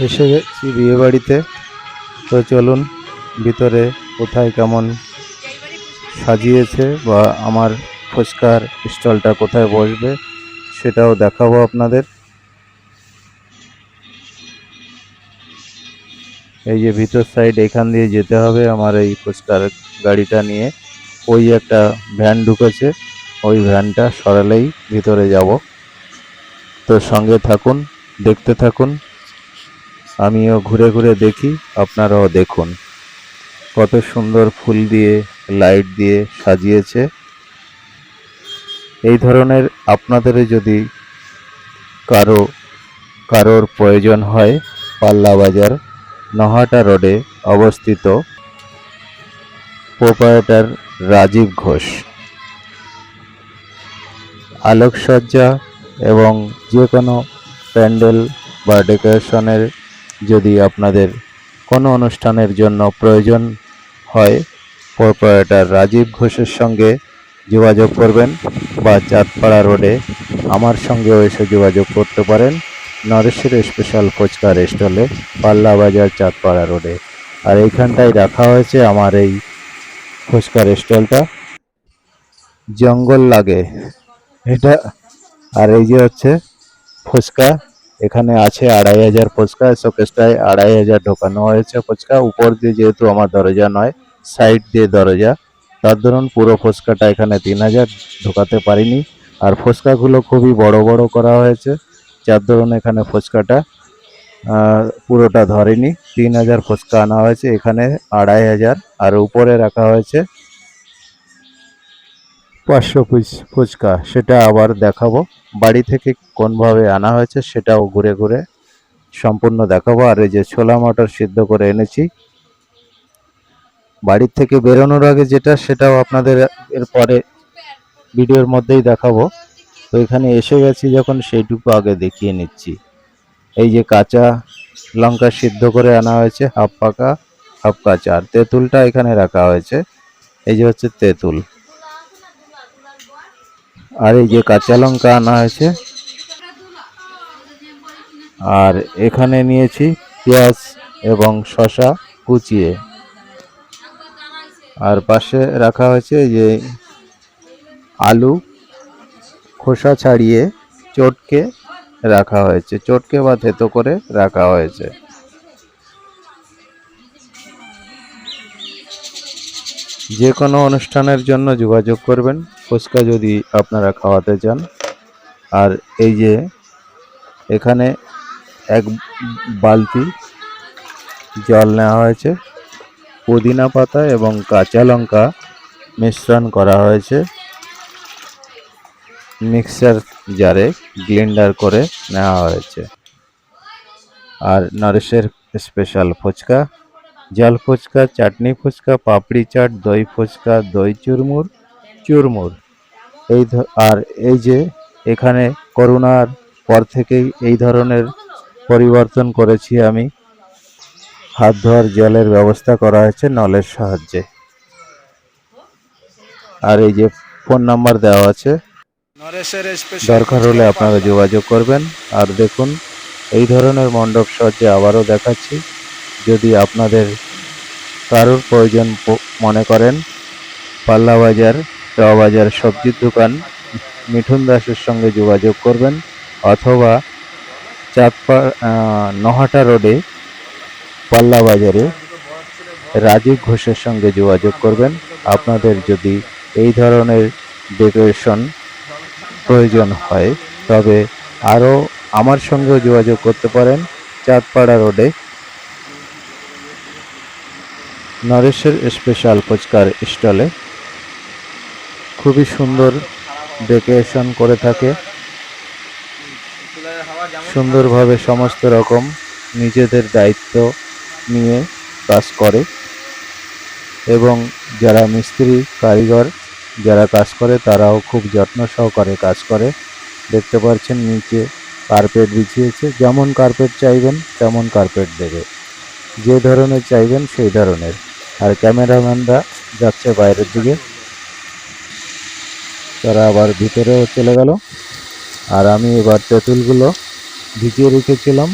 এসে গেছি বিয়ে বাড়িতে। তো চলুন ভিতরে কোথায় কেমন সাজিয়েছে বা আমার ফুচকার স্টলটা কোথায় বসবে সেটাও দেখাবো আপনাদের। এই যে ভিতর সাইড, এখান দিয়ে যেতে হবে আমার এই ফুচকার গাড়িটা নিয়ে। ওই একটা ভ্যান ঢুকেছে, ওই ভ্যানটা সরালেই ভিতরে যাব। তো সঙ্গে থাকুন, দেখতে থাকুন, আমিও ঘুরে ঘুরে দেখি, আপনারাও দেখুন কত সুন্দর ফুল দিয়ে লাইট দিয়ে সাজিয়েছে। এই ধরনের আপনাদের যদি কারোর প্রয়োজন হয়, পাল্লা বাজার নহাটা রোডে অবস্থিত প্রোপাইটার রাজীব ঘোষ। আলোকসজ্জা এবং যে কোনো প্যান্ডেল বা ডেকোরেশনের যদি আপনাদের কোনো অনুষ্ঠানের জন্য প্রয়োজন হয়, প্রোপাইটার রাজীব ঘোষের সঙ্গে যোগাযোগ করবেন, বা চাঁদপাড়া রোডে আমার সঙ্গেও এসে যোগাযোগ করতে পারেন নরেশের স্পেশাল ফুচকার স্টলে, পাল্লা বাজার চাঁদপাড়া রোডে। আর এইখানটায় রাখা হয়েছে আমার এই ফুচকার স্টলটা, জঙ্গল লাগে এটা। আর এই যে হচ্ছে ফুচকা, এখানে আছে 2500 ফুচকা, শোকেসটায় 2500 ঢোকানো হয়েছে ফুচকা। উপর দিয়ে যেহেতু আমার দরজা নয়, সাইড দিয়ে দরজা, তার দরুন পুরো ফুচকাটা এখানে 3000 ঢোকাতে পারিনি। আর ফুচকাগুলো খুবই বড় বড় করা হয়েছে, যার দরুন এখানে ফুচকাটা পুরোটা ধরেনি। 3000 ফুচকা আনা হয়েছে, এখানে 2500। আর উপরে রাখা হয়েছে 500 পিস ফুচকা, সেটা আবার দেখাবো। বাড়ি থেকে কোনভাবে আনা হয়েছে সেটাও ঘুরে ঘুরে সম্পূর্ণ দেখাবো। আর এই যে ছোলা মটর সিদ্ধ করে এনেছি বাড়ির থেকে বেরোনোর আগে, যেটা সেটাও আপনাদের এরপরে ভিডিওর মধ্যেই দেখাবো। তো এখানে এসে গেছি যখন, সেইটুকু আগে দেখিয়ে নিচ্ছি। এই যে কাঁচা লঙ্কা সিদ্ধ করে আনা হয়েছে, হাফ পাকা হাফ কাঁচা। আর তেঁতুলটা এখানে রাখা হয়েছে, এই যে হচ্ছে তেঁতুল। আর এই যে কাঁচা লঙ্কা আনা হয়েছে। আর এখানে নিয়েছি পেঁয়াজ এবং শসা কুচিয়ে। আর পাশে রাখা হয়েছে যে আলু খোসা ছাড়িয়ে চটকে রাখা হয়েছে, চটকে বা থেতো করে রাখা হয়েছে। যে কোনো অনুষ্ঠানের জন্য যোগাযোগ করবেন ফুচকা যদি আপনারা খাওয়াতে চান। আর এই যে এখানে এক বালতি জল নেওয়া হয়েছে, পুদিনা পাতা এবং কাঁচা লঙ্কা মিশ্রণ করা হয়েছে, মিক্সার জারে ব্লেন্ডার করে নেওয়া হয়েছে। আর নরেশের স্পেশাল ফুচকা, জল ফুচকা, চাটনি ফুচকা, পাপড়ি চাট, দই ফুচকা, দই চুরমুর, চুরমুর। আর এই যে এখানে করোনার পর থেকেই এই ধরনের পরিবর্তন করেছি আমি, হাত ধোয়ার জলের ব্যবস্থা করা হয়েছে নলের সাহায্যে। আর এই যে ফোন নাম্বার দেওয়া আছে, দরকার হলে আপনারা যোগাযোগ করবেন। আর দেখুন এই ধরনের মণ্ডপ সজ্জা আবারও দেখাচ্ছি। যদি আপনাদের কারোর প্রয়োজন মনে করেন, পাল্লা বাজার বাজার সবজির দোকান মিঠুন দাসের সঙ্গে যোগাযোগ করবেন, অথবা নহাটা রোডে পাল্লা বাজারে রাজীব ঘোষের সঙ্গে যোগাযোগ করবেন। আপনাদের যদি এই ধরনের ডেকোরেশন প্রয়োজন হয়, তবে আরও আমার সঙ্গেও যোগাযোগ করতে পারেন চাঁদপাড়া রোডে নরেশের স্পেশাল ফুচকার স্টলে। খুবই সুন্দর ডেকোরেশন করে থাকে, সুন্দরভাবে সমস্ত রকম নিজেদের দায়িত্ব নিয়ে কাজ করে। এবং যারা মিস্ত্রি কারিগর যারা কাজ করে, তারাও খুব যত্ন সহকারে কাজ করে। দেখতে পাচ্ছেন নিচে কার্পেট বিছিয়েছে, যেমন কার্পেট চাইবেন তেমন কার্পেট দেবে, যে ধরনের চাইবেন সেই ধরনের। আর ক্যামেরাম্যানরা যাচ্ছে বাইরের দিকে, তারা আবার ভিতরেও চলে গেল। আর আমি এবার তেঁতুলগুলো ভিজিয়ে রেখেছিলাম,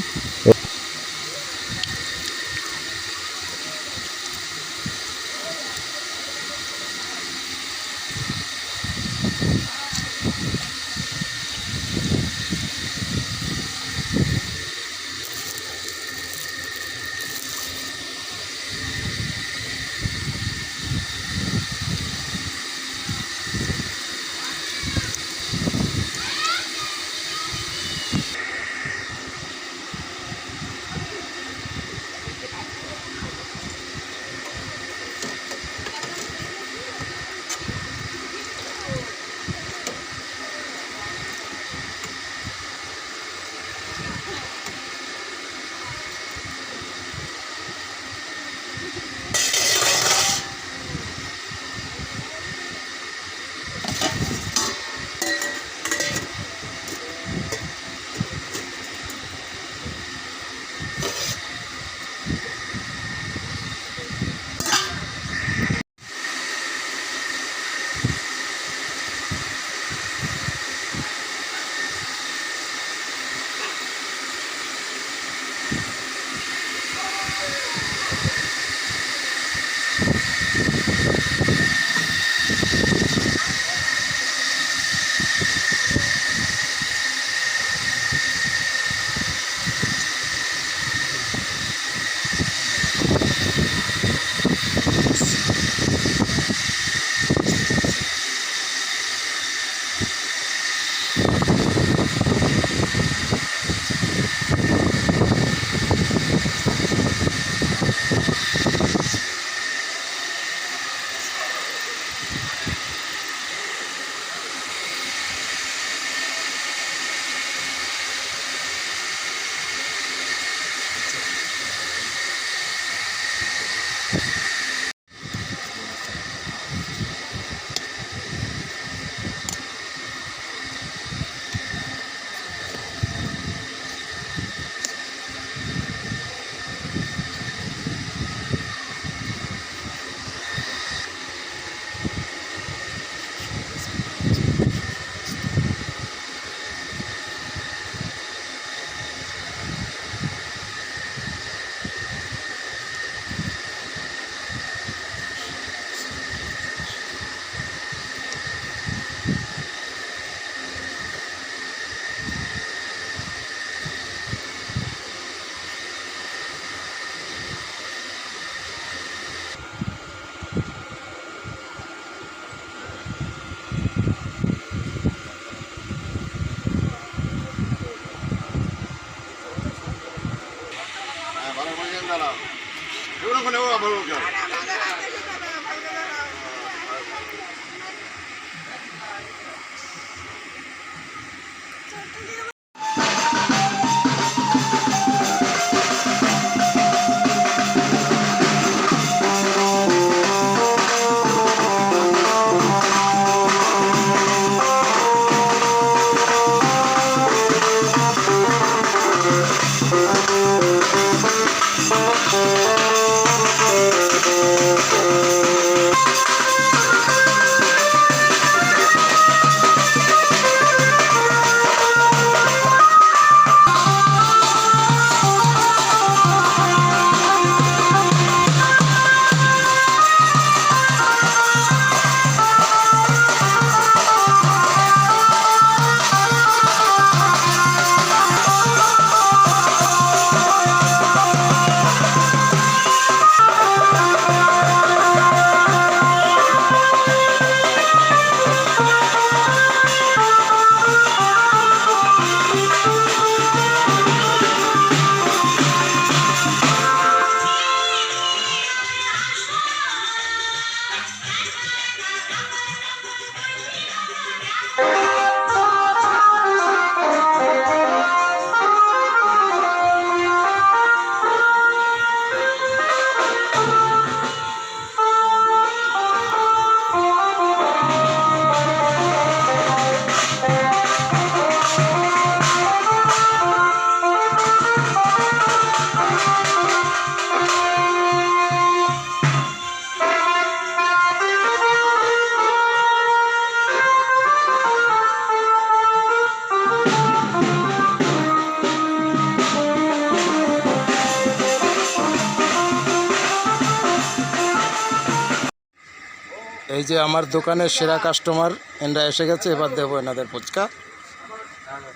এই যে আমার দোকানের সেরা কাস্টমার এনরা এসে গেছে, এবার দেবো এনাদের ফুচকা।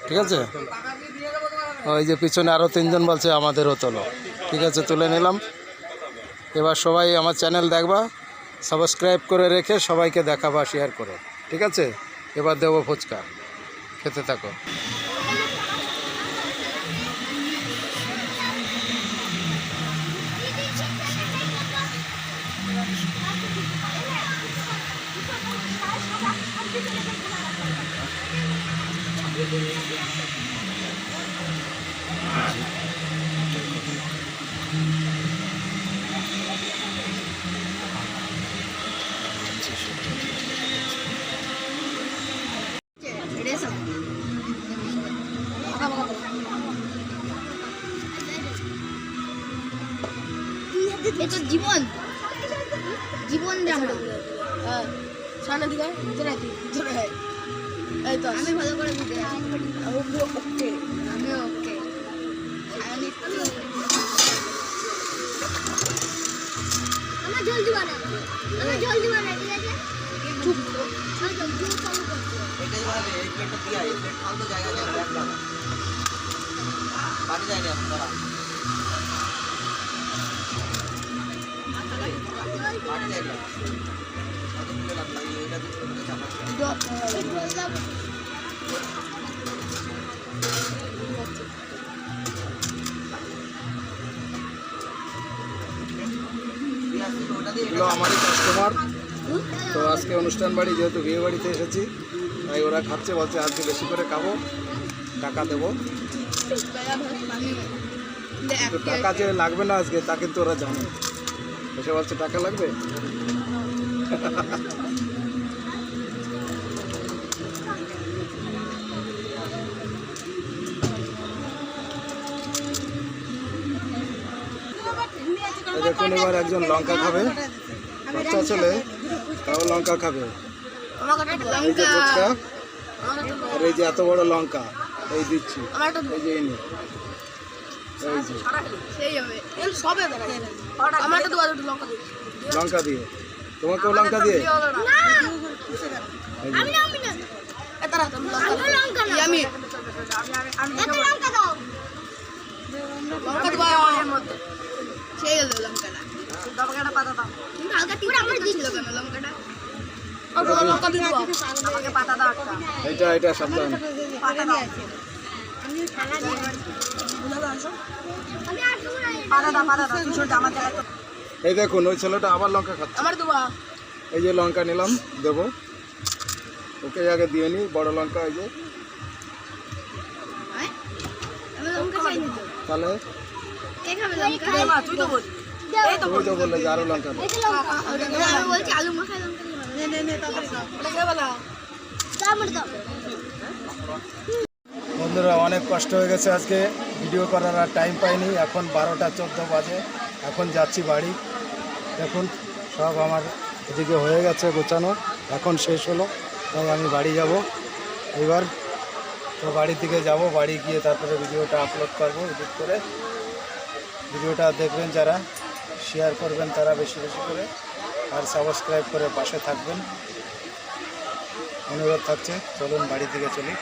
ঠিক আছে, ওই যে পিছনে আরও 3 জন বলছে আমাদেরও তোলো। ঠিক আছে, তুলে নিলাম। এবার সবাই আমার চ্যানেল দেখবা, সাবস্ক্রাইব করে রেখে সবাইকে দেখাবা, শেয়ার করে। ঠিক আছে, এবার দেবো ফুচকা, খেতে থাকো। এটা জীবন জীবন আমরা সামনে দিকে জোরে এই তো আমি ভালো করে দিতে ওকে আমি ওকে আমি আমার জলদি বানা ঠিক আছে চুপ আমি জলদি চালু করছি এটাই ভাবে এই প্লেটটা দিয়া এই প্লেট ফালতু জায়গা জায়গা রাখবা বাড়ি যায়নি এখন দাঁড়া বাড়ি যায়নি এগুলো আমারই কাস্টমার। তো আজকে অনুষ্ঠান বাড়ি, যেহেতু বিয়ে বাড়িতে এসেছি, তাই ওরা খাচ্ছে, বলছে আজকে বেশি করে খাবো, টাকা দেবো। তো টাকা যে লাগবে না আজকে তা কিন্তু ওরা জানে, এসে বলছে টাকা লাগবে। দেখুন এবার একজন লঙ্কা খাবে, বাচ্চা ছেলে, তাও লঙ্কা খাবে। এই যে ফুচকা আর এই যে এত বড় লঙ্কা, এই দিচ্ছি, এই যে এই নে, এই যে লঙ্কা দিয়ে, তোমাকেও লঙ্কা দিয়ে, এটা সাবধান। এই দেখুন ওই ছেলেটা আবার লঙ্কা খাচ্ছে। আমার দুবা এই যে লঙ্কা নিলাম, দেবো ওকে আগে দিয়ে নিই, বড় লঙ্কা এই যে। আমি লঙ্কা চাই না তাহলে কে খাবে লঙ্কা? তুই তো বল, এই তো তুমি তো বললে যে আরো লঙ্কা নেই। এই তো লঙ্কা আমি বলছি আলু মাখায় লঙ্কা দিই নে নে নে তাড়াতাড়ি খা এটা কে বলা দাও মর দাও। বন্ধুরা অনেক কষ্ট হয়ে গেছে আজকে, ভিডিও করার আর টাইম পাইনি। এখন 12টা 14 বাজে, এখন যাচ্ছি বাড়ি। দেখুন সব আমার এদিকে হয়ে গেছে গোছানো, এখন শেষ হলো, তাই আমি বাড়ি যাব এবার। তো বাড়ির দিকে যাব, বাড়ি গিয়ে তারপরে ভিডিওটা আপলোড করব, এডিট করে। ভিডিওটা দেখবেন যারা, শেয়ার করবেন তারা বেশি বেশি করে, আর সাবস্ক্রাইব করে পাশে থাকবেন অনুরোধ থাকছে। চলুন বাড়ির দিকে চলি।